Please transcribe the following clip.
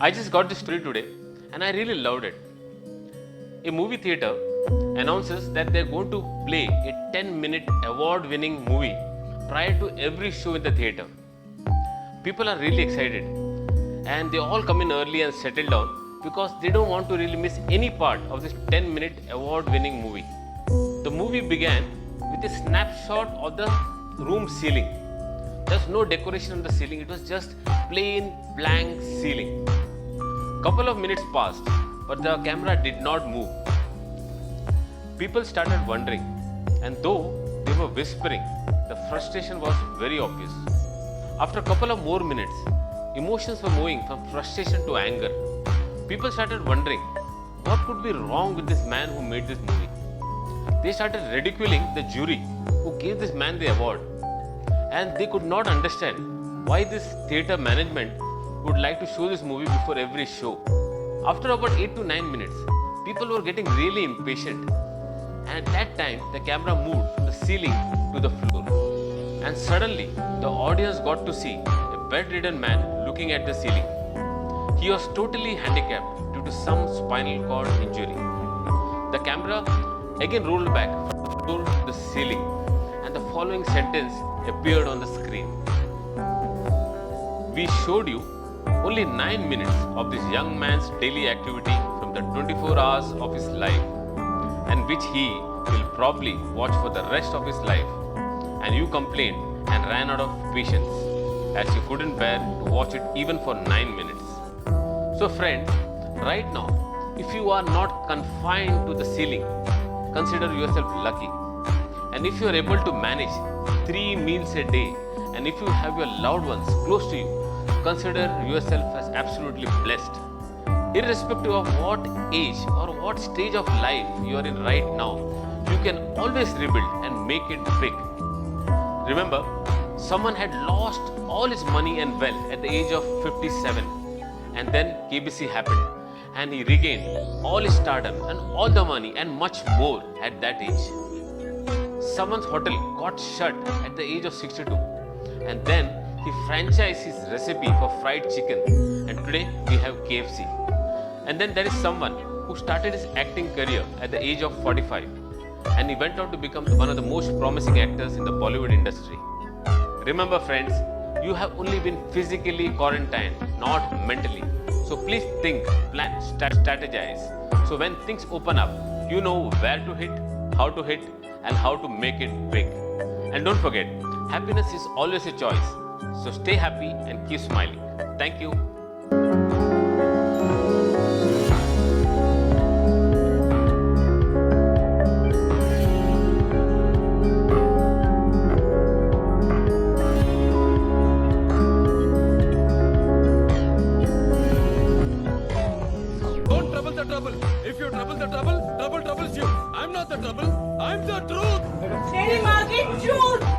I just got this story today and I really loved it. A movie theater announces that they're going to play a 10-minute award winning movie prior to every show in the theater. People are really excited and they all come in early and settle down because they don't want to really miss any part of this 10-minute award winning movie. The movie began with a snapshot of the room ceiling. There's no decoration on the ceiling, it was just plain blank ceiling. Couple of minutes passed, but the camera did not move. People started wondering, and though they were whispering, the frustration was very obvious. After a couple of more minutes, emotions were moving from frustration to anger. People started wondering, what could be wrong with this man who made this movie? They started ridiculing the jury who gave this man the award. And they could not understand why this theatre management would like to show this movie before every show. After about 8 to 9 minutes, people were getting really impatient. And at that time, the camera moved from the ceiling to the floor. And suddenly, the audience got to see a bedridden man looking at the ceiling. He was totally handicapped due to some spinal cord injury. The camera again rolled back from the floor to the ceiling, and the following sentence appeared on the screen. We showed you only 9 minutes of this young man's daily activity from the 24 hours of his life, and which he will probably watch for the rest of his life. And you complained and ran out of patience as you couldn't bear to watch it even for 9 minutes. So friends, right now, if you are not confined to the ceiling, consider yourself lucky. And if you are able to manage 3 meals a day, and if you have your loved ones close to you, consider yourself as absolutely blessed. Irrespective of what age or what stage of life you are in right now, you can always rebuild and make it big. Remember, someone had lost all his money and wealth at the age of 57, and then KBC happened, and he regained all his stardom and all the money and much more at that age. Someone's hotel got shut at the age of 62, and then he franchised his recipe for fried chicken, and today we have KFC. And then there is someone who started his acting career at the age of 45, and he went on to become one of the most promising actors in the Bollywood industry. Remember friends, you have only been physically quarantined, not mentally. So please think, plan, strategize. So when things open up, you know where to hit, how to hit, and how to make it big. And don't forget, happiness is always a choice. So stay happy and keep smiling. Thank you. Don't trouble the trouble. If you trouble the trouble, trouble troubles you. I'm not the trouble. I'm the truth. Steady market, shoot!